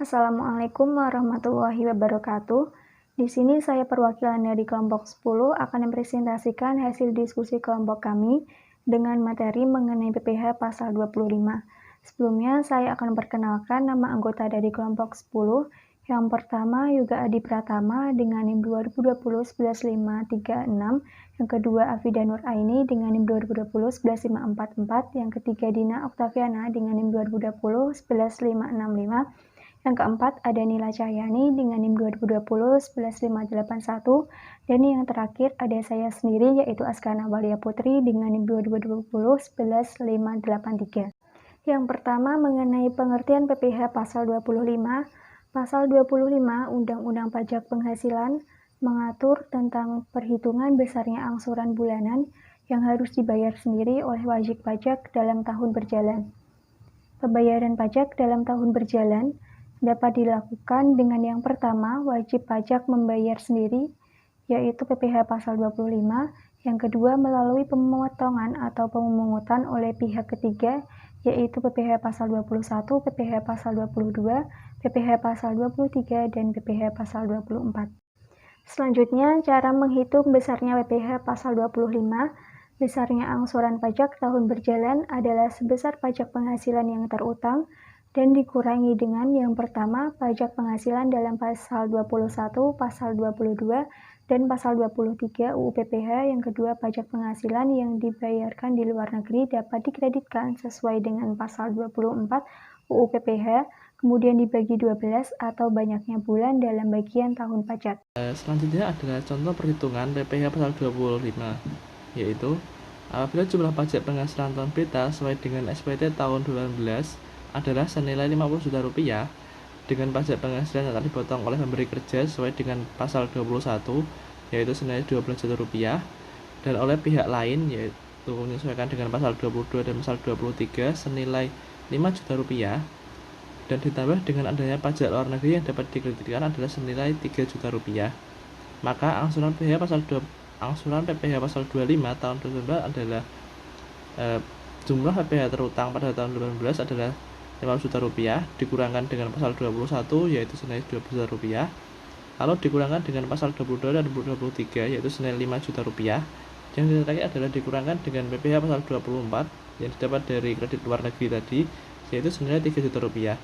Assalamualaikum warahmatullahi wabarakatuh. Di sini saya perwakilan dari kelompok 10 akan mempresentasikan hasil diskusi kelompok kami dengan materi mengenai PPh pasal 25. Sebelumnya saya akan perkenalkan nama anggota dari kelompok 10. Yang pertama Yoga Adi Pratama dengan NIM 2020-11536, yang kedua Afida Nur Aini dengan NIM 2020-11544, yang ketiga Dina Oktaviana dengan NIM 2020-11565, yang keempat ada Nila Cahyani dengan NIM 2020-11581, dan yang terakhir ada saya sendiri yaitu Askana Walia Putri dengan NIM 2020-11583. Yang pertama mengenai pengertian PPh pasal 25. Pasal 25 Undang-Undang Pajak Penghasilan mengatur tentang perhitungan besarnya angsuran bulanan yang harus dibayar sendiri oleh wajib pajak dalam tahun berjalan. Pembayaran pajak dalam tahun berjalan dapat dilakukan dengan yang pertama, wajib pajak membayar sendiri, yaitu PPh pasal 25, yang kedua melalui pemotongan atau pemungutan oleh pihak ketiga, yaitu PPh pasal 21, PPh pasal 22, PPh pasal 23, dan PPh pasal 24. Selanjutnya, cara menghitung besarnya PPh pasal 25. Besarnya angsuran pajak tahun berjalan adalah sebesar pajak penghasilan yang terutang dan dikurangi dengan yang pertama, pajak penghasilan dalam pasal 21, pasal 22, dan pasal 23 UU PPh, yang kedua, pajak penghasilan yang dibayarkan di luar negeri dapat dikreditkan sesuai dengan pasal 24 UU PPh, kemudian dibagi 12 atau banyaknya bulan dalam bagian tahun pajak. Selanjutnya adalah contoh perhitungan PPh pasal 25, yaitu apabila jumlah pajak penghasilan tahun berita sesuai dengan SPT tahun 2019 adalah senilai 50 juta rupiah, dengan pajak penghasilan yang akan dipotong oleh pemberi kerja sesuai dengan pasal 21, yaitu senilai 12 juta rupiah, dan oleh pihak lain yaitu menyesuaikan dengan pasal 22 dan pasal 23 senilai 5 juta rupiah, dan ditambah dengan adanya pajak luar negeri yang dapat dikreditkan adalah senilai 3 juta rupiah. Maka angsuran PPh pasal 25 tahun 2019 adalah jumlah PPh terutang pada tahun 2019 adalah 5 juta rupiah dikurangkan dengan pasal 21 yaitu senilai 12 juta rupiah, lalu dikurangkan dengan pasal 22 dan 23 yaitu senilai 5 juta rupiah, yang terakhir adalah dikurangkan dengan PPh pasal 24 yang didapat dari kredit luar negeri tadi yaitu senilai 3 juta rupiah.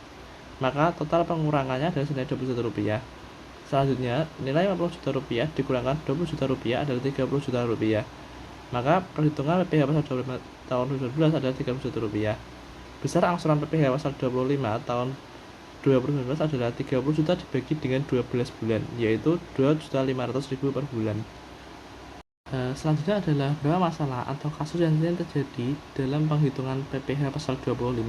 Maka total pengurangannya adalah senilai 20 juta rupiah. Selanjutnya, nilai 50 juta rupiah dikurangkan 20 juta rupiah adalah 30 juta rupiah. Maka perhitungan PPh pasal 25 tahun 2019 adalah 30 juta rupiah. Besar angsuran PPh pasal 25 tahun 2019 adalah 30 juta dibagi dengan 12 bulan, yaitu 2.500.000 per bulan. Selanjutnya adalah beberapa masalah atau kasus yang sering terjadi dalam penghitungan PPh pasal 25.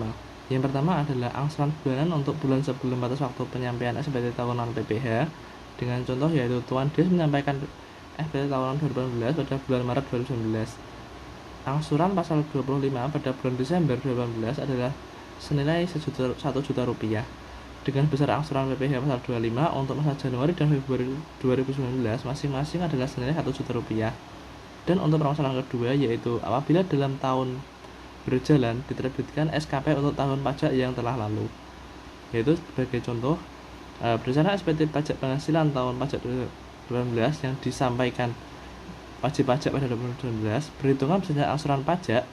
Yang pertama adalah angsuran bulanan untuk bulan sebelum batas waktu penyampaian SPT tahunan PPh, dengan contoh yaitu Tuan Des menyampaikan SPT tahunan 2018 pada bulan Maret 2019. Angsuran pasal 25 pada bulan Desember 2018 adalah senilai 1 juta rupiah. Dengan besar angsuran PPh pasal 25 untuk masa Januari dan Februari 2019 masing-masing adalah senilai 1 juta rupiah. Dan untuk permasalahan kedua yaitu apabila dalam tahun berjalan diterbitkan SKP untuk tahun pajak yang telah lalu, yaitu sebagai contoh berdasarkan SPT pajak penghasilan tahun pajak 2019 yang disampaikan wajib pajak pada 2019, perhitungan besarnya angsuran pajak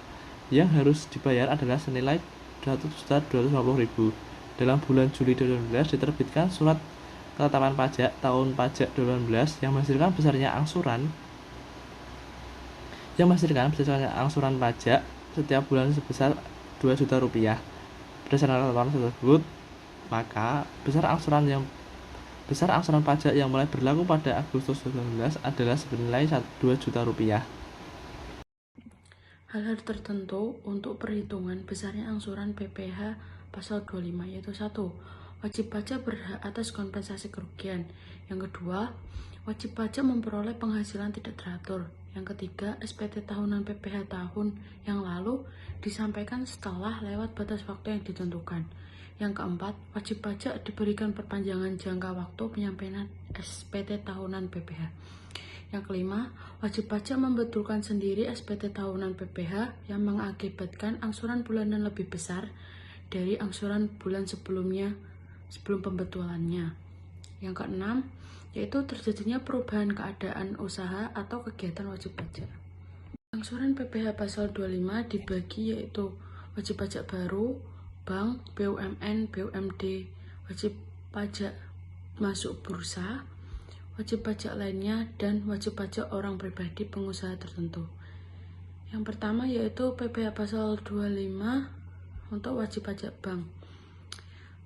yang harus dibayar adalah senilai 100.250.000. Dalam bulan Juli 2019 diterbitkan surat ketetapan pajak tahun pajak 2019 yang menghasilkan besarnya angsuran pajak setiap bulan sebesar 2 juta rupiah. Berdasarkan ketetapan tersebut, maka besar angsuran pajak yang mulai berlaku pada Agustus 2019 adalah senilai 2 juta rupiah. Hal-hal tertentu untuk perhitungan besarnya angsuran PPh pasal 25 yaitu 1. Wajib pajak berhak atas kompensasi kerugian. Yang kedua, wajib pajak memperoleh penghasilan tidak teratur. Yang ketiga, SPT tahunan PPh tahun yang lalu disampaikan setelah lewat batas waktu yang ditentukan. Yang keempat, wajib pajak diberikan perpanjangan jangka waktu penyampaian SPT tahunan PPh. Yang kelima, wajib pajak membetulkan sendiri SPT tahunan PPh yang mengakibatkan angsuran bulanan lebih besar dari angsuran bulan sebelumnya sebelum pembetulannya. Yang keenam, yaitu terjadinya perubahan keadaan usaha atau kegiatan wajib pajak. Angsuran PPh pasal 25 dibagi yaitu wajib pajak baru, bank, BUMN, BUMD, wajib pajak masuk bursa, wajib pajak lainnya, dan wajib pajak orang pribadi pengusaha tertentu. Yang pertama yaitu PPh pasal 25 untuk wajib pajak bank.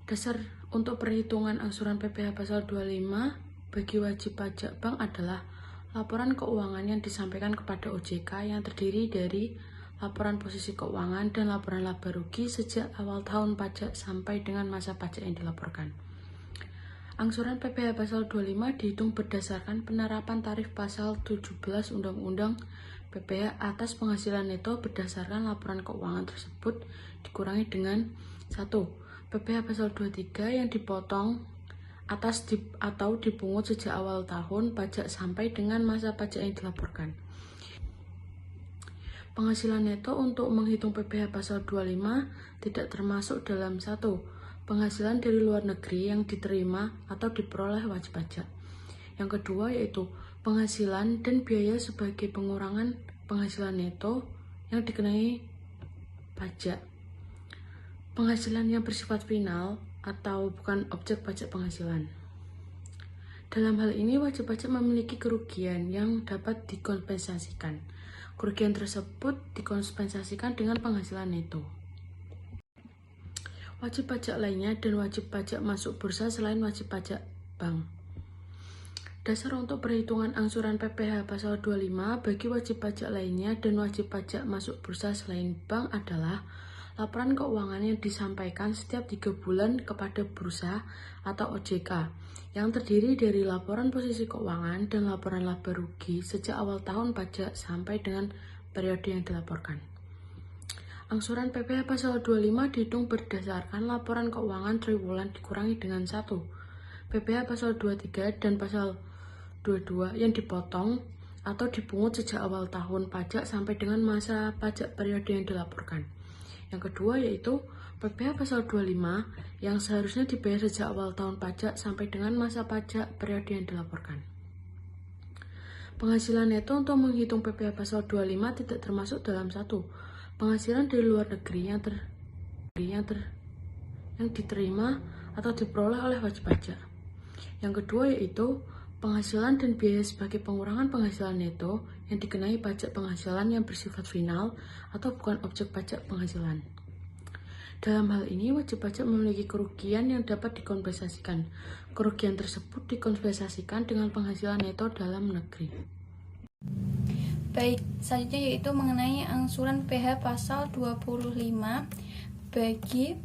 Dasar untuk perhitungan angsuran PPh pasal 25 bagi wajib pajak bank adalah laporan keuangan yang disampaikan kepada OJK yang terdiri dari laporan posisi keuangan dan laporan laba rugi sejak awal tahun pajak sampai dengan masa pajak yang dilaporkan. Angsuran PPh pasal 25 dihitung berdasarkan penerapan tarif pasal 17 Undang-Undang PPh atas penghasilan neto berdasarkan laporan keuangan tersebut dikurangi dengan 1. PPh pasal 23 yang dipotong atau dipungut sejak awal tahun pajak sampai dengan masa pajak yang dilaporkan. Penghasilan neto untuk menghitung PPh pasal 25 tidak termasuk dalam 1. Penghasilan dari luar negeri yang diterima atau diperoleh wajib pajak. Yang kedua yaitu penghasilan dan biaya sebagai pengurangan penghasilan neto yang dikenai pajak. Penghasilan yang bersifat final atau bukan objek pajak penghasilan. Dalam hal ini wajib pajak memiliki kerugian yang dapat dikompensasikan. Kerugian tersebut dikompensasikan dengan penghasilan neto. Wajib pajak lainnya dan wajib pajak masuk bursa selain wajib pajak bank. Dasar untuk perhitungan angsuran PPh pasal 25 bagi wajib pajak lainnya dan wajib pajak masuk bursa selain bank adalah laporan keuangan yang disampaikan setiap 3 bulan kepada bursa atau OJK yang terdiri dari laporan posisi keuangan dan laporan laba rugi sejak awal tahun pajak sampai dengan periode yang dilaporkan. Angsuran PPh pasal 25 dihitung berdasarkan laporan keuangan triwulan dikurangi dengan 1. PPh pasal 23 dan pasal 22 yang dipotong atau dipungut sejak awal tahun pajak sampai dengan masa pajak periode yang dilaporkan. Yang kedua yaitu PPh pasal 25 yang seharusnya dibayar sejak awal tahun pajak sampai dengan masa pajak periode yang dilaporkan. Penghasilan neto untuk menghitung PPh pasal 25 tidak termasuk dalam 1. Penghasilan dari luar negeri yang diterima atau diperoleh oleh wajib pajak. Yang kedua yaitu penghasilan dan biaya sebagai pengurangan penghasilan neto yang dikenai pajak penghasilan yang bersifat final atau bukan objek pajak penghasilan. Dalam hal ini, wajib pajak memiliki kerugian yang dapat dikompensasikan. Kerugian tersebut dikompensasikan dengan penghasilan neto dalam negeri. Baik, selanjutnya yaitu mengenai angsuran PPh pasal 25 bagi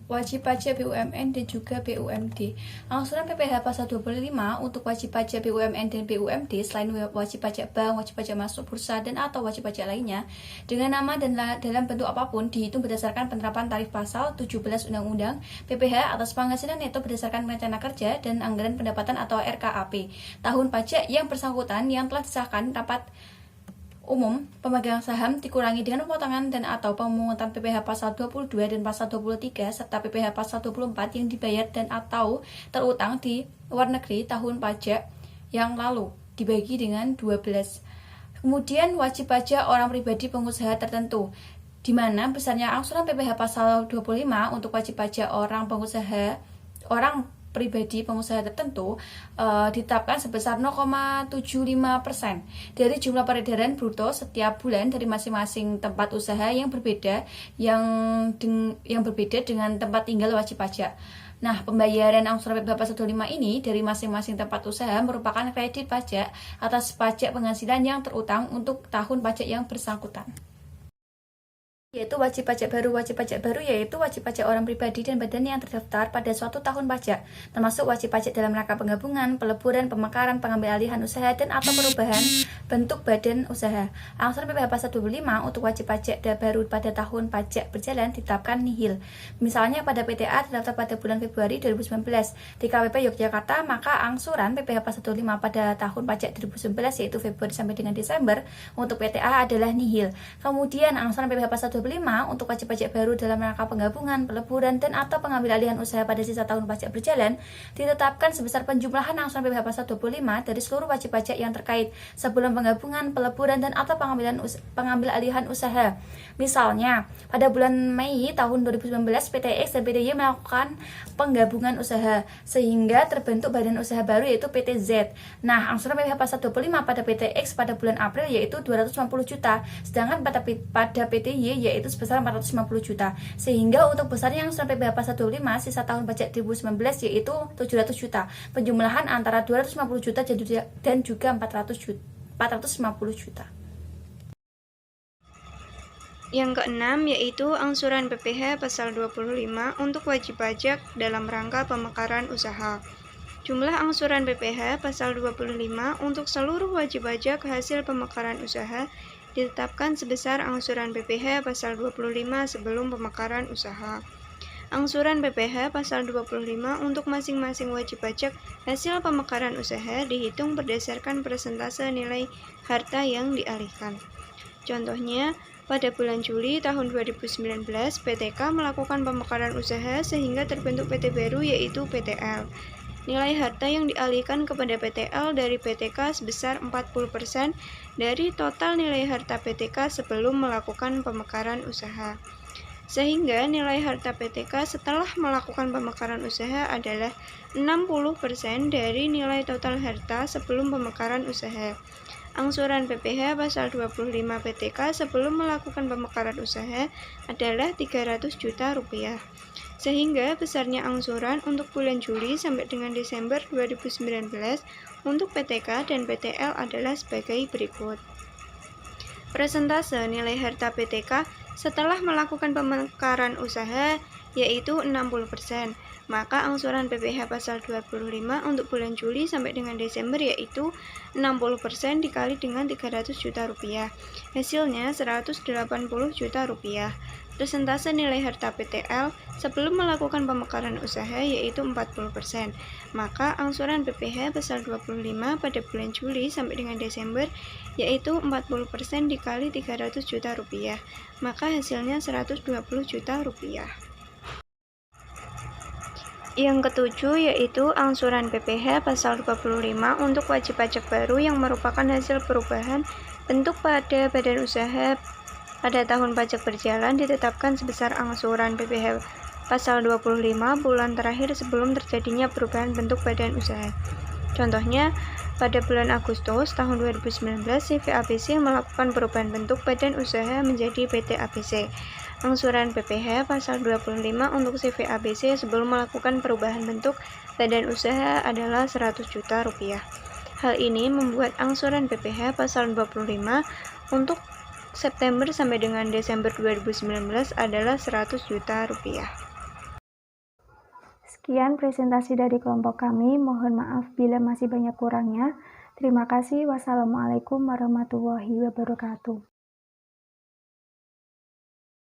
wajib pajak BUMN dan juga BUMD. Angsuran PPh pasal 25 untuk wajib pajak BUMN dan BUMD selain wajib pajak bank, wajib pajak masuk bursa dan atau wajib pajak lainnya dengan nama dan dalam bentuk apapun dihitung berdasarkan penerapan tarif pasal 17 Undang-Undang PPh atas penghasilan neto berdasarkan rencana kerja dan anggaran pendapatan atau RKAP tahun pajak yang bersangkutan yang telah disahkan rapat umum pemegang saham dikurangi dengan pemotongan dan atau pemungutan PPh pasal 22 dan pasal 23 serta PPh pasal 24 yang dibayar dan atau terutang di luar negeri tahun pajak yang lalu dibagi dengan 12. Kemudian wajib pajak orang pribadi pengusaha tertentu di mana besarnya angsuran PPh pasal 25 untuk wajib pajak orang pribadi pengusaha tertentu ditetapkan sebesar 0,75% dari jumlah peredaran bruto setiap bulan dari masing-masing tempat usaha yang berbeda dengan tempat tinggal wajib pajak. Nah, pembayaran angsuran PPh pasal 25 ini dari masing-masing tempat usaha merupakan kredit pajak atas pajak penghasilan yang terutang untuk tahun pajak yang bersangkutan. Yaitu wajib pajak baru yaitu wajib pajak orang pribadi dan badan yang terdaftar pada suatu tahun pajak, termasuk wajib pajak dalam rangka penggabungan, peleburan, pemekaran, pengambil alihan usaha dan atau perubahan bentuk badan usaha. Angsuran PPh pasal 25 untuk wajib pajak baru pada tahun pajak berjalan ditetapkan nihil. Misalnya pada PTA terdaftar pada bulan Februari 2019 di KWP Yogyakarta, maka angsuran PPh pasal 25 pada tahun pajak 2019 yaitu Februari sampai dengan Desember untuk PTA adalah nihil. Kemudian angsuran PPh pasal 25 2025 untuk wajib pajak baru dalam rangka penggabungan, peleburan, dan atau pengambil alihan usaha pada sisa tahun pajak berjalan ditetapkan sebesar penjumlahan angsuran PPh pasal 25 dari seluruh wajib pajak yang terkait sebelum penggabungan, peleburan, dan atau pengambil alihan usaha. Misalnya, pada bulan Mei tahun 2019 PT X dan PT Y melakukan penggabungan usaha sehingga terbentuk badan usaha baru yaitu PT Z. Nah, angsuran PPh pasal 25 pada PT X pada bulan April yaitu 250 juta, sedangkan pada PT Y yaitu sebesar 450 juta. Sehingga untuk besarnya angsuran PPh pasal 25 sisa tahun pajak 2019 yaitu 700 juta. Penjumlahan antara 250 juta dan juga 450 juta. Yang keenam yaitu angsuran PPh pasal 25 untuk wajib pajak dalam rangka pemekaran usaha. Jumlah angsuran PPh pasal 25 untuk seluruh wajib pajak hasil pemekaran usaha ditetapkan sebesar angsuran PPh pasal 25 sebelum pemekaran usaha. Angsuran PPh pasal 25 untuk masing-masing wajib pajak hasil pemekaran usaha dihitung berdasarkan persentase nilai harta yang dialihkan. Contohnya, pada bulan Juli tahun 2019, PTK melakukan pemekaran usaha sehingga terbentuk PT baru yaitu PTL. Nilai harta yang dialihkan kepada PTL dari PTK sebesar 40% dari total nilai harta PTK sebelum melakukan pemekaran usaha. Sehingga nilai harta PTK setelah melakukan pemekaran usaha adalah 60% dari nilai total harta sebelum pemekaran usaha. Angsuran PPh pasal 25 PTK sebelum melakukan pemekaran usaha adalah 300 juta rupiah. Sehingga besarnya angsuran untuk bulan Juli sampai dengan Desember 2019 untuk PTK dan PTL adalah sebagai berikut. Persentase nilai harta PTK setelah melakukan pemekaran usaha yaitu 60%. Maka angsuran PPh pasal 25 untuk bulan Juli sampai dengan Desember yaitu 60% dikali dengan 300 juta rupiah. Hasilnya 180 juta rupiah. Persentase nilai harta PTL sebelum melakukan pemekaran usaha yaitu 40%. Maka angsuran PPh pasal 25 pada bulan Juli sampai dengan Desember yaitu 40% dikali 300 juta rupiah. Maka hasilnya 120 juta rupiah. Yang ketujuh yaitu angsuran PPh pasal 25 untuk wajib pajak baru yang merupakan hasil perubahan bentuk pada badan usaha pada tahun pajak berjalan ditetapkan sebesar angsuran PPh pasal 25 bulan terakhir sebelum terjadinya perubahan bentuk badan usaha. Contohnya, pada bulan Agustus tahun 2019, CV ABC melakukan perubahan bentuk badan usaha menjadi PT ABC. Angsuran PPh pasal 25 untuk CV ABC sebelum melakukan perubahan bentuk badan usaha adalah 100 juta rupiah. Hal ini membuat angsuran PPh pasal 25 untuk September sampai dengan Desember 2019 adalah 100 juta rupiah. Sekian presentasi dari kelompok kami, mohon maaf bila masih banyak kurangnya. Terima kasih. Wassalamualaikum warahmatullahi wabarakatuh.